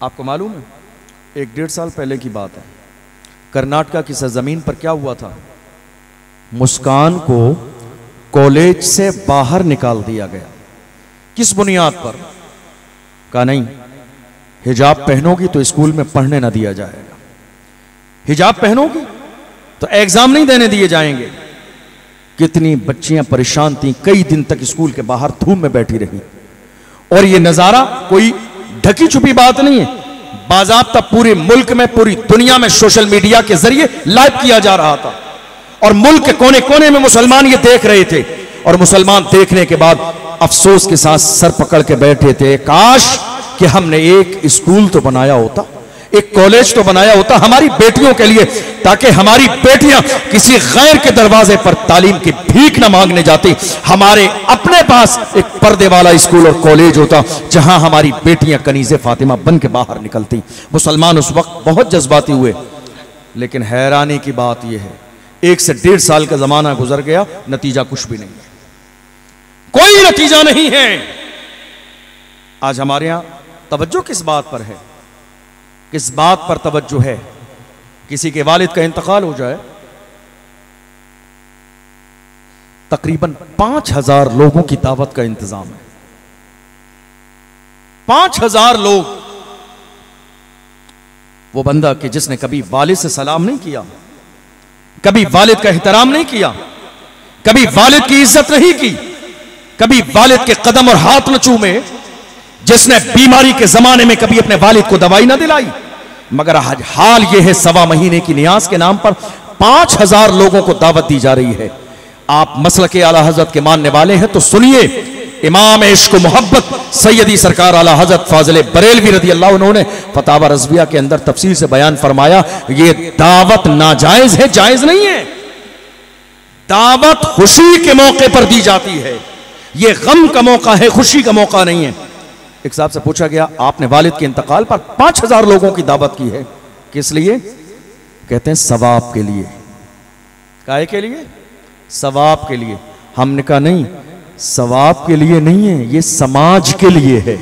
आपको मालूम है, 1-1.5 साल पहले की बात है, कर्नाटका की सरजमीन पर क्या हुआ था? मुस्कान को कॉलेज से बाहर निकाल दिया गया। किस बुनियाद पर? कहा नहीं, हिजाब पहनोगी तो स्कूल में पढ़ने ना दिया जाएगा, हिजाब पहनोगी तो एग्जाम नहीं देने दिए जाएंगे। कितनी बच्चियां परेशान थीं, कई दिन तक स्कूल के बाहर धूप में बैठी रही। और यह नजारा कोई ढकी छुपी बात नहीं है, बाज़ाब्ता पूरे मुल्क में, पूरी दुनिया में सोशल मीडिया के जरिए लाइव किया जा रहा था और मुल्क के कोने कोने में मुसलमान ये देख रहे थे। और मुसलमान देखने के बाद अफसोस के साथ सर पकड़ के बैठे थे, काश कि हमने एक स्कूल तो बनाया होता, एक कॉलेज तो बनाया होता हमारी बेटियों के लिए, ताकि हमारी बेटियां किसी गैर के दरवाजे पर तालीम की भीख न मांगने जाती। हमारे अपने पास एक पर्दे वाला स्कूल और कॉलेज होता जहां हमारी बेटियां कनीज़े फातिमा बन के बाहर निकलती। मुसलमान उस वक्त बहुत जज्बाती हुए, लेकिन हैरानी की बात यह है 1 से 1.5 साल का जमाना गुजर गया, नतीजा कुछ भी नहीं है, कोई नतीजा नहीं है। आज हमारे यहां तवज्जो किस बात पर है? किस बात पर तवज्जो है? किसी के वालिद का इंतकाल हो जाए, तकरीबन 5000 लोगों की दावत का इंतजाम है। 5000 लोग। वो बंदा कि जिसने कभी वालिद से सलाम नहीं किया, कभी वालिद का एहतराम नहीं किया, कभी वालिद की इज्जत नहीं की, कभी वालिद के कदम और हाथ न चूमे, जिसने बीमारी के जमाने में कभी अपने वालिद को दवाई ना दिलाई, मगर आज हाल यह है 1.25 महीने की नियाज के नाम पर 5000 लोगों को दावत दी जा रही है। आप मसलके आला हजरत के मानने वाले हैं तो सुनिए, इमाम इश्क मोहब्बत सैयदी सरकार आला हजरत फाजिल बरेलवी रदी अल्लाह, उन्होंने फतावा रज़विया के अंदर तफसील से बयान फरमाया, ये दावत नाजायज है, जायज नहीं है। दावत खुशी के मौके पर दी जाती है, ये गम का मौका है, खुशी का मौका नहीं है। एक साहब से पूछा गया, आपने वालिद के इंतकाल पर 5000 लोगों की दावत की है, किस लिए? कहते हैं सवाब के लिए। काहे के लिए? सवाब के लिए। हमने कहा नहीं, सवाब के लिए नहीं है, ये समाज के लिए है।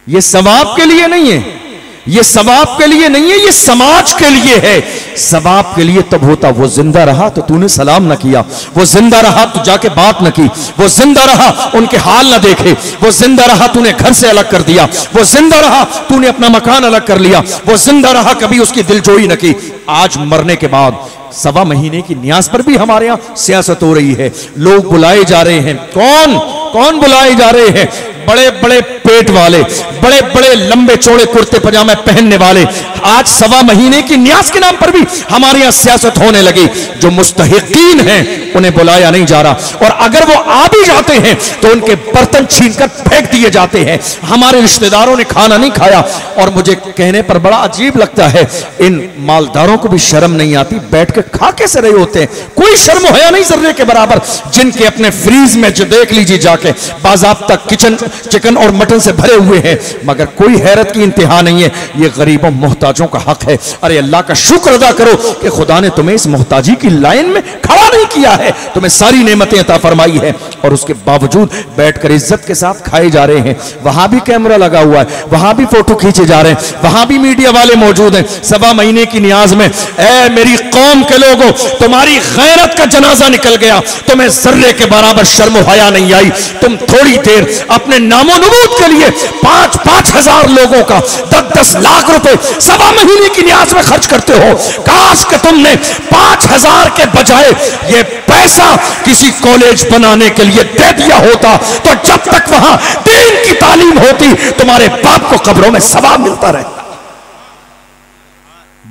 ये सवाब के लिए नहीं है, ये सवाब के लिए नहीं है, ये समाज के लिए है। सवाब के लिए तब होता, वो जिंदा रहा तो तूने सलाम न किया, वो जिंदा रहा तो जाके बात न की, वो जिंदा रहा उनके हाल न देखे, वो जिंदा रहा तूने घर से अलग कर दिया, वो जिंदा रहा तूने अपना मकान अलग कर लिया, वो जिंदा रहा कभी उसकी दिलजोई न की। आज मरने के बाद 1.25 महीने की न्याज पर भी हमारे यहां सियासत हो रही है। लोग बुलाए जा रहे हैं। कौन कौन बुलाए जा रहे हैं? बड़े बड़े पेट वाले, बड़े बड़े लंबे चौड़े कुर्ते पजामे पहनने वाले। आज 1.25 महीने की न्याज के नाम पर भी हमारे यहां सियासत होने लगी। जो मुस्तहिकीन हैं उन्हें बुलाया नहीं जा रहा, और अगर वो आ भी जाते हैं तो उनके बर्तन छीनकर फेंक दिए जाते हैं। हमारे रिश्तेदारों ने खाना नहीं खाया, और मुझे कहने पर बड़ा अजीब लगता है, इन मालदारों को भी शर्म नहीं आती, बैठ के खा कैसे रहे होते हैं? कोई शर्म होया नहीं जर्रे के बराबर। जिनके अपने फ्रीज में जो देख लीजिए जाके, बाज़ाब्ता किचन चिकन और मटन से भरे हुए हैं, मगर कोई हैरत की इंतहा नहीं है। ये गरीबों मोहताजों का हक है। अरे अल्लाह का शुक्र अदा करो कि खुदा ने तुम्हें इस मोहताजी की लाइन में खड़ा नहीं किया है, तुम्हें सारी नेमतें अता फरमाई है, और उसके बावजूद बैठकर इज्जत के साथ खाए जा रहे हैं। वहां भी कैमरा लगा हुआ है, वहां भी फोटो खींचे जा रहे हैं, वहां भी मीडिया वाले मौजूद हैं। 1.25 महीने की न्याज में, ऐ मेरी कौम के लोगों, तुम्हारी गैरत का जनाजा निकल गया, तुम्हें जर्रे के बराबर शर्म हया नहीं आई। तुम थोड़ी देर अपने नामो नमूद के लिए 5-5 हजार लोगों का 10-10 लाख रुपए 1.25 महीने की न्याज में खर्च करते हो। काश कि तुमने 5000 के बजाय ये पैसा किसी कॉलेज बनाने के लिए दे दिया होता, तो जब तक वहां दीन की तालीम होती, तुम्हारे बाप को कब्रों में सवाब मिलता रहता।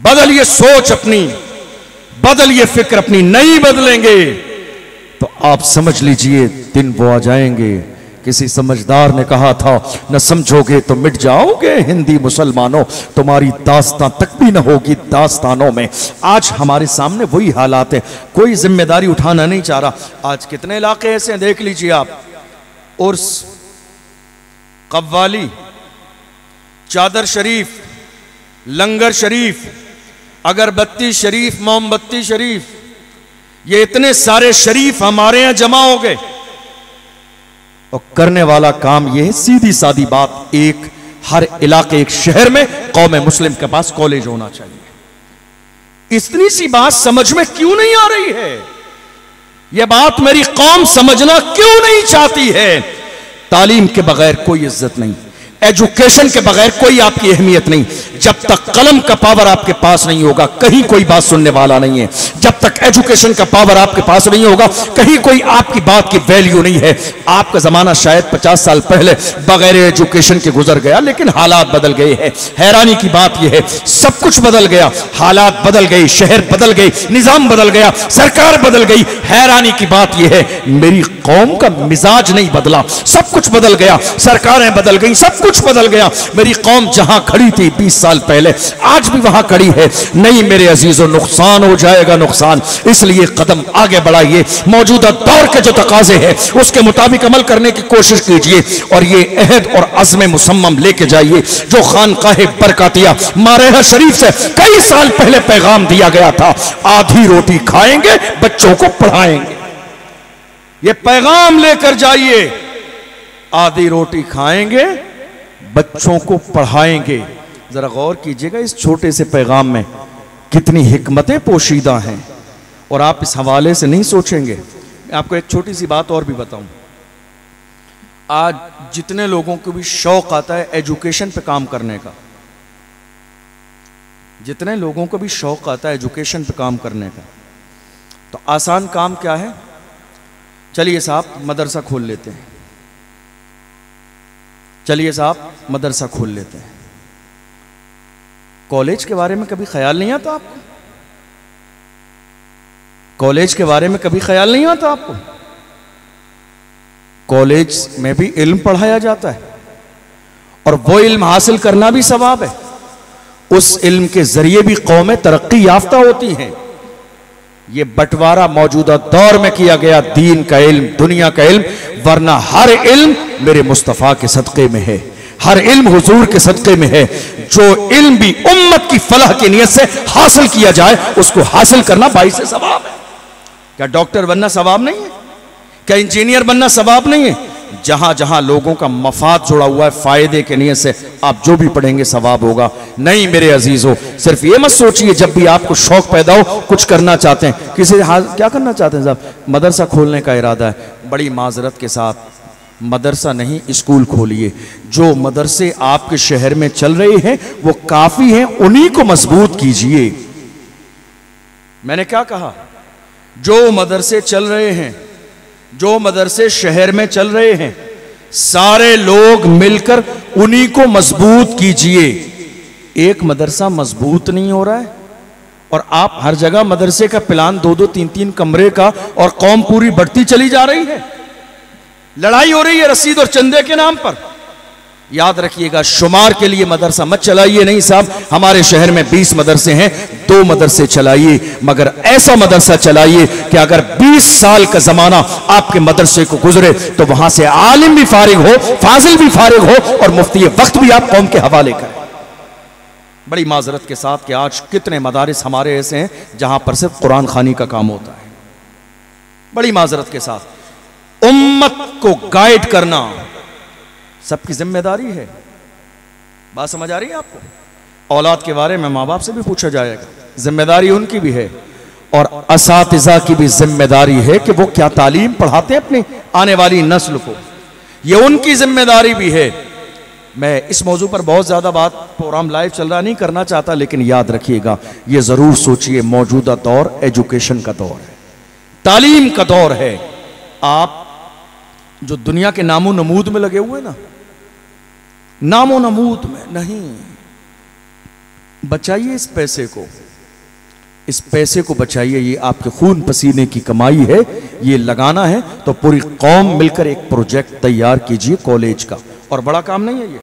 बदलिए सोच अपनी, बदलिए फिक्र अपनी। नहीं बदलेंगे तो आप समझ लीजिए दिन वो आ जाएंगे। किसी समझदार ने कहा था, न समझोगे तो मिट जाओगे हिंदी मुसलमानों, तुम्हारी दास्तां तक भी न होगी दास्तानों में। आज हमारे सामने वही हालात है, कोई जिम्मेदारी उठाना नहीं चाह रहा। आज कितने इलाके ऐसे हैं, देख लीजिए आप। उर्स, कव्वाली, चादर शरीफ, लंगर शरीफ, अगरबत्ती शरीफ, मोमबत्ती शरीफ, ये इतने सारे शरीफ हमारे यहां जमा हो गए, और करने वाला काम यह है, सीधी सादी बात, एक हर इलाके, एक शहर में कौम मुस्लिम के पास कॉलेज होना चाहिए। इतनी सी बात समझ में क्यों नहीं आ रही है? यह बात मेरी कौम समझना क्यों नहीं चाहती है? तालीम के बगैर कोई इज्जत नहीं, एजुकेशन के बगैर कोई आपकी अहमियत नहीं। जब तक कलम का पावर आपके पास नहीं होगा, कहीं कोई बात सुनने वाला नहीं है। जब तक एजुकेशन का पावर आपके पास नहीं होगा, कहीं कोई आपकी बात की वैल्यू नहीं है। आपका जमाना शायद 50 साल पहले बगैर एजुकेशन के गुजर गया, लेकिन हालात बदल गए हैं। हैरानी की बात यह है, सब कुछ बदल गया, हालात बदल गए, शहर बदल गए, निजाम बदल गया, सरकार बदल गई। हैरानी की बात यह है, मेरी कौम का मिजाज नहीं बदला, सब कुछ बदल गया, सरकारें बदल गई, सब कुछ बदल गया। मेरी कौम जहां खड़ी थी 20 साल पहले, आज भी वहां खड़ी है। नहीं मेरे अजीजों, नुकसान हो जाएगा, नुकसान। इसलिए कदम आगे बढ़ाइए, मौजूदा दौर के जो तकाजे हैं उसके मुताबिक अमल करने की कोशिश कीजिए, और ये अहद और अज़्म मुसम्मम लेके जाइए जो खानकाहे बरकातिया मारेहा शरीफ से कई साल पहले पैगाम दिया गया था। आधी रोटी खाएंगे, बच्चों को पढ़ाएंगे। ये पैगाम लेकर जाइए, आधी रोटी खाएंगे, बच्चों को पढ़ाएंगे। जरा गौर कीजिएगा इस छोटे से पैगाम में कितनी हिकमतें पोशीदा हैं, और आप इस हवाले से नहीं सोचेंगे। मैं आपको एक छोटी सी बात और भी बताऊं। आज जितने लोगों को भी शौक आता है एजुकेशन पे काम करने का, जितने लोगों को भी शौक आता है एजुकेशन पे काम करने का, तो आसान काम क्या है? चलिए साहब मदरसा खोल लेते हैं, चलिए साहब मदरसा खोल लेते हैं। कॉलेज के बारे में कभी ख्याल नहीं आता आपको? कॉलेज के बारे में कभी ख्याल नहीं आता आपको? कॉलेज में भी इल्म पढ़ाया जाता है, और वो इल्म हासिल करना भी सवाब है। उस इल्म के जरिए भी कौमें तरक्की याफ्ता होती हैं। ये बंटवारा मौजूदा दौर में किया गया दीन का इल्म, दुनिया का इल्म, वरना हर इल्म मेरे मुस्तफ़ा के सदक़े में है, हर इल्म हुजूर के सदक़े में है। जो इल्म भी उम्मत की फलाह की नियत से हासिल किया जाए, उसको हासिल करना बाइस सवाब है। क्या डॉक्टर बनना सवाब नहीं है? क्या इंजीनियर बनना सवाब नहीं है? जहां जहां लोगों का मफाद जुड़ा हुआ है फायदे के नियत से, आप जो भी पढ़ेंगे सवाब होगा। नहीं मेरे अजीजों, सिर्फ ये मत सोचिए जब भी आपको शौक पैदा हो, कुछ करना चाहते हैं, किसी क्या करना चाहते हैं साहब? मदरसा खोलने का इरादा है, बड़ी माजरत के साथ मदरसा नहीं स्कूल खोलिए। जो मदरसे आपके शहर में चल रहे हैं वो काफी हैं, उन्हीं को मजबूत कीजिए। मैंने क्या कहा? जो मदरसे चल रहे हैं, जो मदरसे शहर में चल रहे हैं, सारे लोग मिलकर उन्हीं को मजबूत कीजिए। एक मदरसा मजबूत नहीं हो रहा है और आप हर जगह मदरसे का प्लान 2-2, 3-3 कमरे का, और कौम पूरी बढ़ती चली जा रही है। लड़ाई हो रही है रसीद और चंदे के नाम पर। याद रखिएगा, शुमार के लिए मदरसा मत चलाइए। नहीं साहब, हमारे शहर में 20 मदरसे हैं, 2 मदरसे चलाइए, मगर ऐसा मदरसा चलाइए कि अगर 20 साल का जमाना आपके मदरसे को गुजरे तो वहां से आलिम भी फारिग हो, फाजिल भी फारिग हो, और मुफ्ती वक्त भी आप कौम के हवाले करें। बड़ी माजरत के साथ कि आज कितने मदारिस हमारे ऐसे हैं जहां पर सिर्फ कुरान खानी का काम होता है। बड़ी माजरत के साथ उम्मत को गाइड करना सबकी जिम्मेदारी है। बात समझ आ रही है आपको? औलाद के बारे में माँ बाप से भी पूछा जाएगा, जिम्मेदारी उनकी भी है, और असातिज़ा की भी जिम्मेदारी है कि वो क्या तालीम पढ़ाते हैं अपनी आने वाली नस्ल को, ये उनकी जिम्मेदारी भी है। मैं इस मौजू पर बहुत ज़्यादा बात, प्रोग्राम लाइव चल रहा, नहीं करना चाहता, लेकिन याद रखिएगा, ये ज़रूर सोचिए, मौजूदा दौर एजुकेशन का दौर है, तालीम का दौर है। आप जो दुनिया के नामो नमूद में लगे हुए ना, नामो नमूद में नहीं, बचाइए इस पैसे को, इस पैसे को बचाइए। ये आपके खून पसीने की कमाई है, ये लगाना है तो पूरी कौम मिलकर एक प्रोजेक्ट तैयार कीजिए कॉलेज का, और बड़ा काम नहीं है ये।